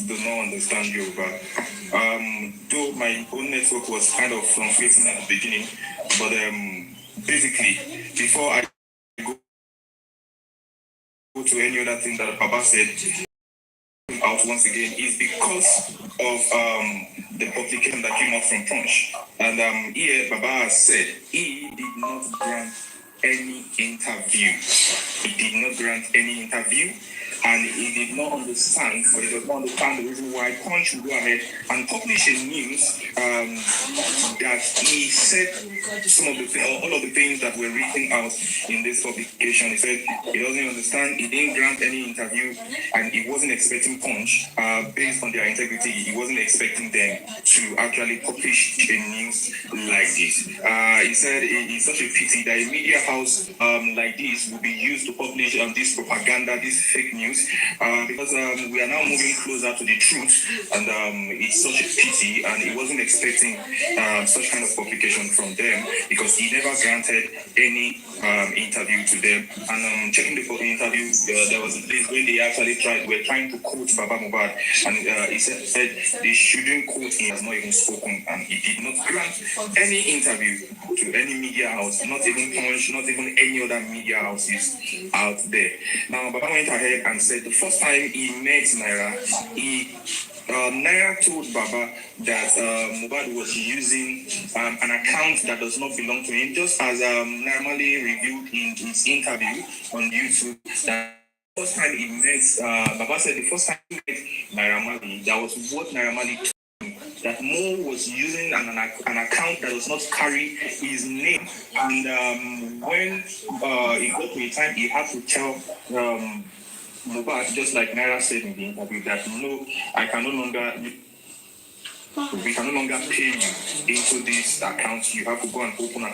do not understand Yoruba. Though my own network was kind of fluctuating at the beginning, but basically, before I go to any other thing that Baba said out once again is because of the publication that came out from Punch. And here Baba said he did not grant any interview. He did not grant any interview, and he did not understand, or he does not understand the reason why Punch would go ahead and publish a news that he said some of the all of the things that were written out in this publication. He said he doesn't understand, he didn't grant any interview, and he wasn't expecting Punch, based on their integrity, he wasn't expecting them to actually publish a news like this. He said it's such a pity that a media house like this will be used to publish this propaganda, this fake news, because we are now moving closer to the truth, and it's such a pity, and he wasn't expecting such kind of publication from them, because he never granted any interview to them. And checking the interview, there was a place where they actually were trying to quote Baba Mohbad, and he said they shouldn't quote him, has not even spoken, and he did not grant any interview to any media house, not even Punch, not even any other media houses out there. Now, Baba went ahead and said the first time he met Naira, Naira told Baba that Mohbad was using an account that does not belong to him, just as normally revealed in his interview on YouTube. That first time he met, Baba said the first time he met Naira Marley, that was what Naira Marley told him, that Mo was using an account that does not carry his name. And when it got to a time, he had to tell Mohbad, just like Naira said in the interview, that no, we can no longer pay you into this account. You have to go and open an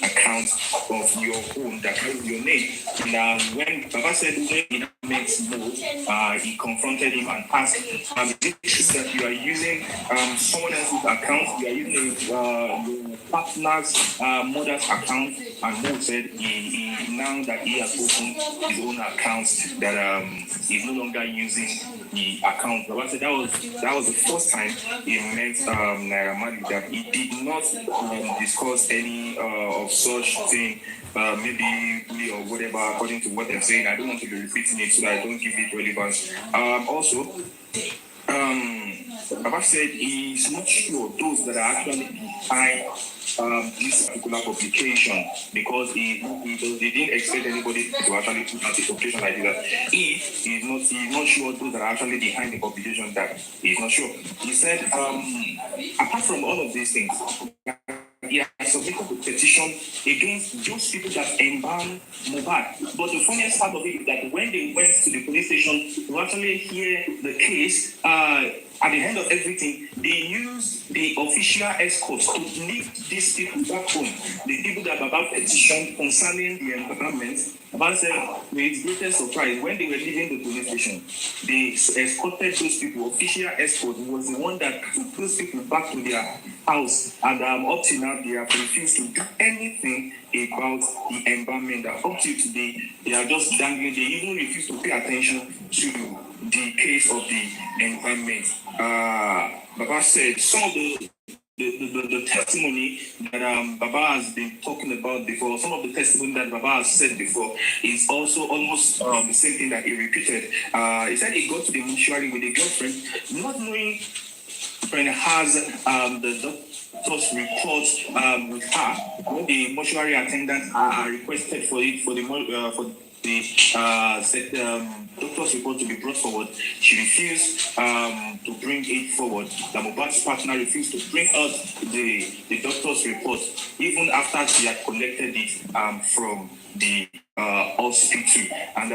account of your own that has your name. And when Baba said when he met Mo, he confronted him and asked, is it true that you are using someone else's account? You are using your partner's mother's account? And Mo said he now that he has opened his own account, that he's no longer using the account. Baba said that was the first time he met Naira Marley, that he did not discuss any of such thing, maybe or whatever, according to what they're saying. I don't want to be repeating it so that I don't give it relevance. Also, Baba said he's not sure those that are actually behind this particular publication, because he didn't expect anybody to actually put out a publication like that. He's not sure those that are actually behind the publication, that he's not sure. He said, apart from all of these things, he has submitted a petition against those people that embalmed Mohbad. But the funniest part of it is that when they went to the police station to actually hear the case, at the end of everything, they used the official escorts to lift these people back home. The people that Baba petitioned concerning the environment. Baba said, with his greatest surprise, when they were leaving the police station, they escorted those people. Official escort was the one that took those people back to their house. And up to now, they have refused to do anything about the environment. Up to today, they are just dangling. They even refuse to pay attention to the case of the environment. Baba said some of the testimony that Baba has been talking about before, some of the testimony that Baba has said before, is also almost the same thing that he repeated. He said he got to the mortuary with a girlfriend, not knowing friend has the doctor's report with her. When the mortuary attendant requested for the doctor's report to be brought forward, she refused to bring it forward. The Mohbad's partner refused to bring out the doctor's report, even after she had collected it from the hospital. And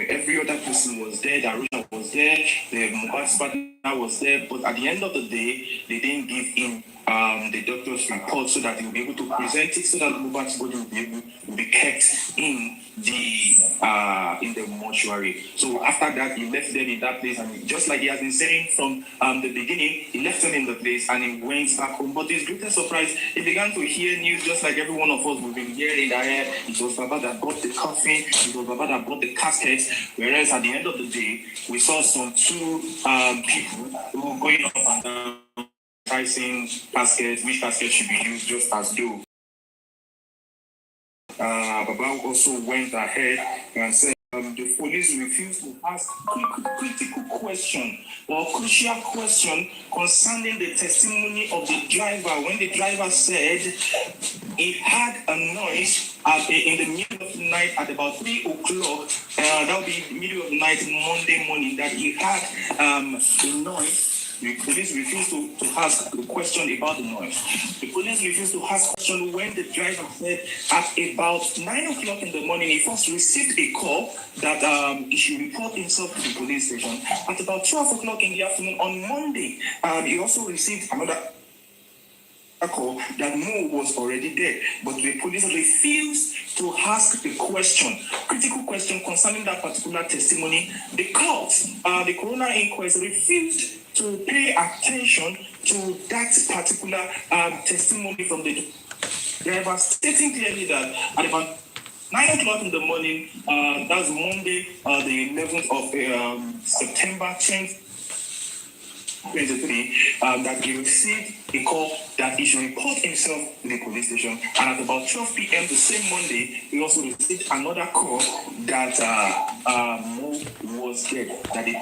every other person was there. Darusha was there. The Mohbad's partner was there. But at the end of the day, they didn't give him the doctor's report so that he will be able to present it, so that Mohbad's body will be kept in the mortuary. So after that, he left them in that place, and just like he has been saying from the beginning, he left them in the place and he went back home. But his greatest surprise, he began to hear news just like every one of us. We've been hearing that it was Baba that bought the car coffin. It was Baba that brought the casket. Whereas at the end of the day, we saw some two people who were going up and down pricing caskets, which casket should be used, just as though Baba also went ahead and said the police refused to ask critical question or crucial question concerning the testimony of the driver when the driver said he had a noise in the middle of the night at about 3 o'clock. That would be middle of the night, Monday morning, that he had a noise. The police refused to ask a question about the noise. The police refused to ask a question when the driver said at about 9 o'clock in the morning, he first received a call that he should report himself to the police station. At about 12 o'clock in the afternoon on Monday, he also received another call that Mo was already dead, but the police refused to ask the critical question concerning that particular testimony. The court, the coroner inquest, refused to pay attention to that particular testimony from the driver, stating clearly that at about 9 o'clock in the morning, that's Monday, the 11th of September 2023, that he received a call that he should report himself to the police station. And at about 12 p.m. the same Monday, he also received another call that Mo was dead, that they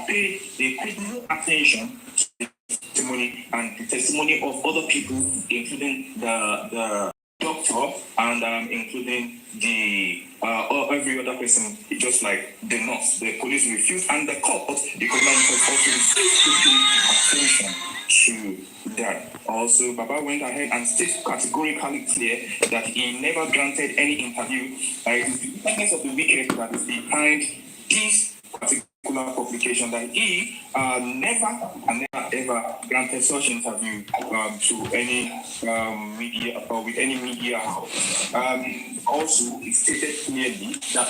paid no attention to the testimony and the testimony of other people, including the doctor and including the every other person, just like the nurse. The police refused, and the court, the coroner also refused to pay attention to that. Also, Baba went ahead and stated categorically clear that he never granted any interview. It is the wickedness of the wicked that is behind this particular publication, that he never ever granted such interview to any media or with any media house. Also, it stated clearly that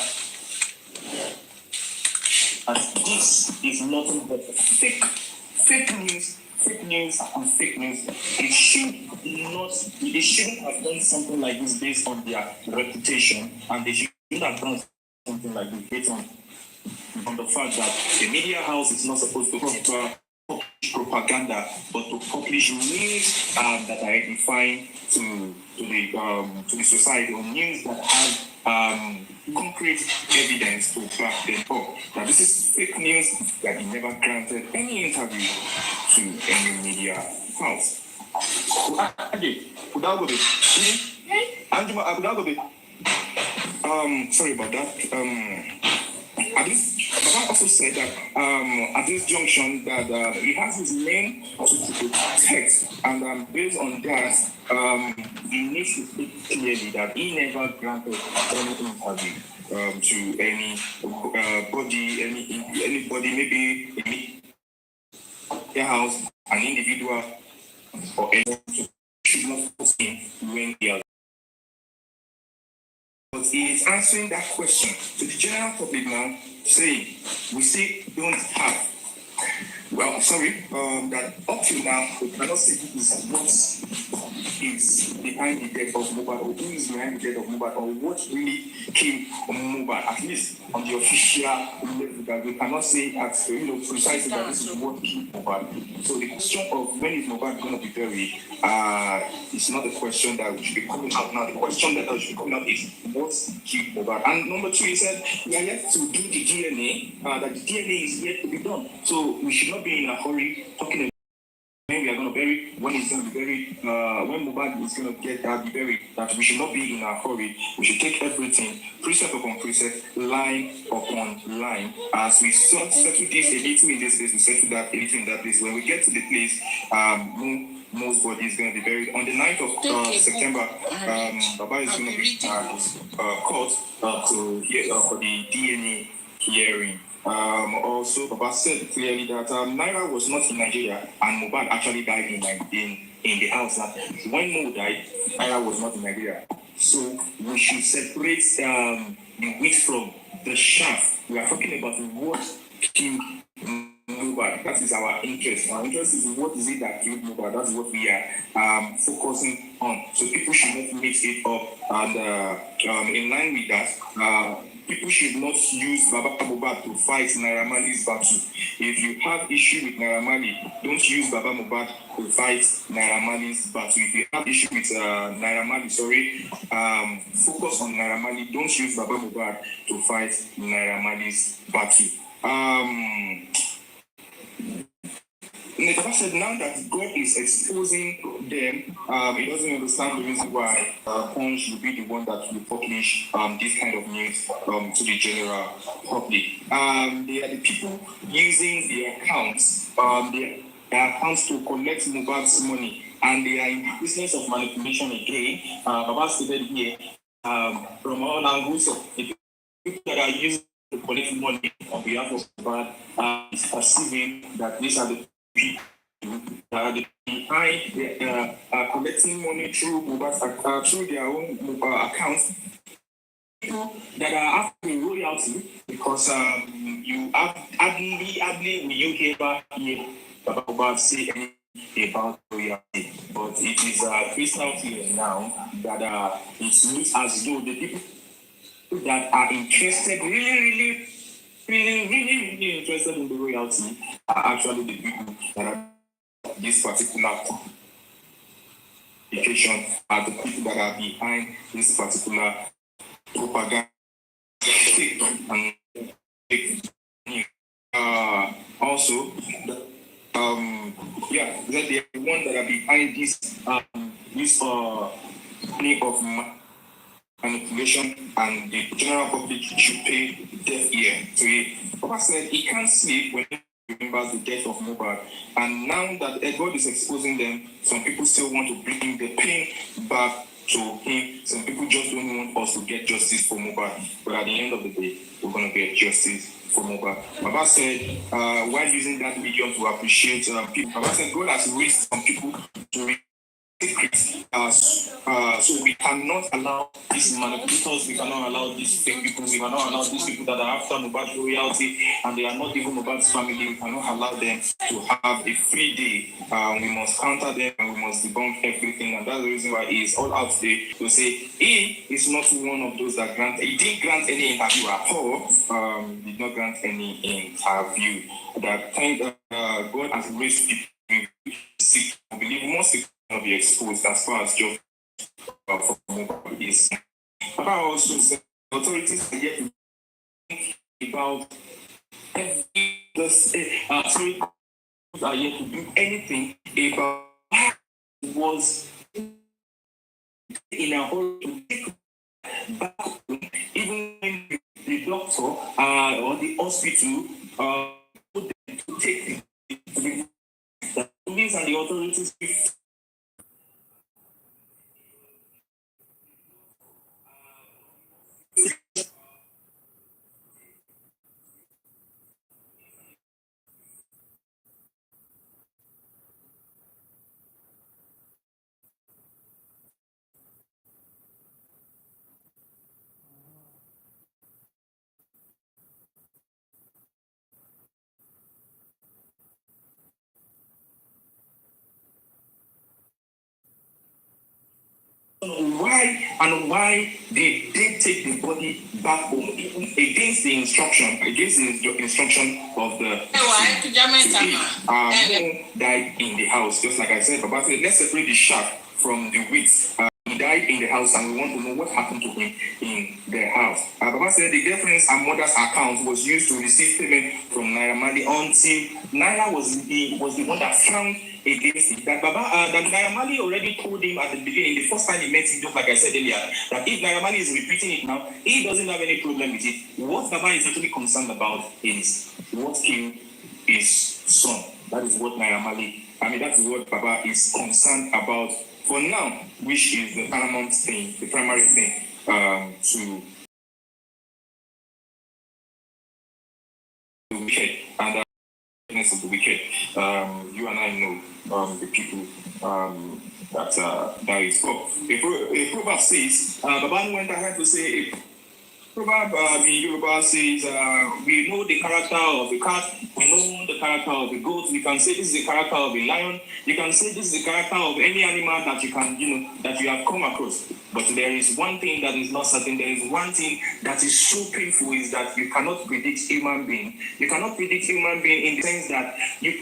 this is nothing but fake news. It shouldn't have done something like this based on their reputation, and they shouldn't have done something like this based on the fact that the media house is not supposed to publish propaganda, but to publish news that are edifying to the society, or news that have concrete evidence to back them up. Now, this is fake news that he never granted any interview to any media house. Sorry about that. Baba also said that at this junction that he has his name to protect, and based on that, he needs to speak clearly that he never granted any interview to any anybody, maybe a media house, an individual, or anyone to should not post him when he are. But he is answering that question to the general public now, saying, we say don't have. Well, sorry, that up till now, we cannot say what is behind the death of Mohbad, or who is behind the death of Mohbad, or what really killed Mohbad, at least on the official level, that we cannot say precisely that this is what killed Mohbad. So the question of when is Mohbad going to be buried is not the question that should be coming out now. The question that should be coming out is what killed Mohbad. And number two, he said we are yet to do the DNA, that the DNA is yet to be done. So we should not be in a hurry talking about when we are going to bury, when it's going to be buried, when Mohbad is going to get be buried, that we should not be in a hurry. We should take everything precept upon precept, line upon line. As we settle this a little in this place, we settle that a little in that place. When we get to the place, Mo's body is going to be buried on the 9th of September. Baba is going to be called to hear for the DNA hearing. Also, Baba said clearly that Naira was not in Nigeria, and Mohbad actually died in the house. That when Mo died, Naira was not in Nigeria. So we should separate the wheat from the chaff. We are talking about what killed Mohbad. That is our interest. Our interest is what is it that killed Mohbad. That's what we are focusing on. So people should not mix it up. And in line with that, people should not use Baba Mohbad to fight Naira Marley's battle. If you have issue with Naira Marley, don't use Baba Mohbad to fight Naira Marley's battle. If you have issue with Naira Marley, focus on Naira Marley. Don't use Baba Mohbad to fight Naira Marley's battle. Baba said now that God is exposing them, he doesn't understand the reason why Punch will be the one that will publish this kind of news to the general public. They are the people using their accounts, their accounts to collect Mohbad's money, and they are in the business of manipulation again. Baba stated here from all angles, the people that are using to collect money on behalf of Mohbad is perceiving that these are the people behind collecting money through Mohbad's through their own accounts. People that are after royalty, because you hardly will you hear about say anything about royalty, but it is crystal clear now that it looks as though the people that are interested, really interested in the royalty are actually the people that are this particular application, are the people that are behind this particular propaganda. And also, that they are the ones that are behind this money of manipulation, and the general public should pay deaf ear to it. Papa said he can't sleep when he remembers the death of Mohbad, and now that God is exposing them, some people still want to bring the pain back to him. Some people just don't want us to get justice for Mohbad, but at the end of the day, we're going to get justice for Mohbad. Baba said, while using that medium to appreciate people, Baba said God has raised some people to read secrets. So we cannot allow these manipulators, we cannot allow these fake people, we cannot allow these people that are after Mohbad's royalty and they are not even Mohbad's family, we cannot allow them to have a free day. We must counter them and we must debunk everything, and that's the reason why he is all out today to say he is not one of those that he didn't grant any interview at all. Did not grant any interview. That thank God has raised people sick, I believe most people will be exposed as far as just for Mohbad is. But I also said the authorities are yet to think about are yet to do anything about what was in a hurry to take back home, even when the doctor or the hospital put them to take the police and the authorities. Why did they take the body back home against the instruction of the who died in the house? Just like I said, Baba said, let's separate the shaft from the wheat. He died in the house, and we want to know what happened to him in the house. Baba said the girlfriend's and mother's account was used to receive payment from Naira Marley until Naira was the one that found against it. That Naira Marley already told him at the beginning, the first time he met him, just like I said earlier, that if Naira Marley is repeating it now, he doesn't have any problem with it. What Baba is actually concerned about is what killed his son. That is what Naira Marley, that is what Baba is concerned about for now, which is the paramount thing, the primary thing to the wicked and the wickedness of the wicked. You and I know the people that is. A proverb says, Baba went ahead to say, Proverb in Yoruba says, we know the character of a cat, we know the character of a goat. You can say this is the character of a lion. You can say this is the character of any animal that you can, that you have come across. But there is one thing that is not certain. There is one thing that is so painful is that you cannot predict human being. You cannot predict human being in the sense that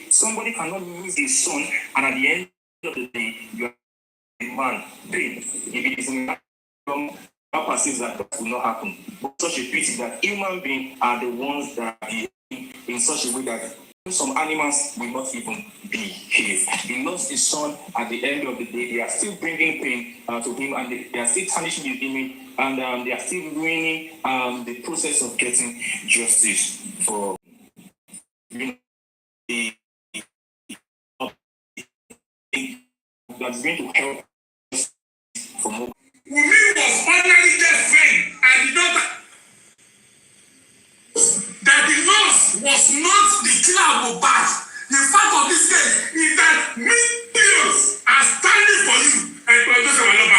somebody cannot lose his son, and at the end of the day, you are a man. If it is in that perceives that will not happen. But such a pity that human beings are the ones that behave in such a way that some animals will not even behave. He lost his son at the end of the day. They are still bringing pain to him, and they are still tarnishing his image, and they are still ruining the process of getting justice for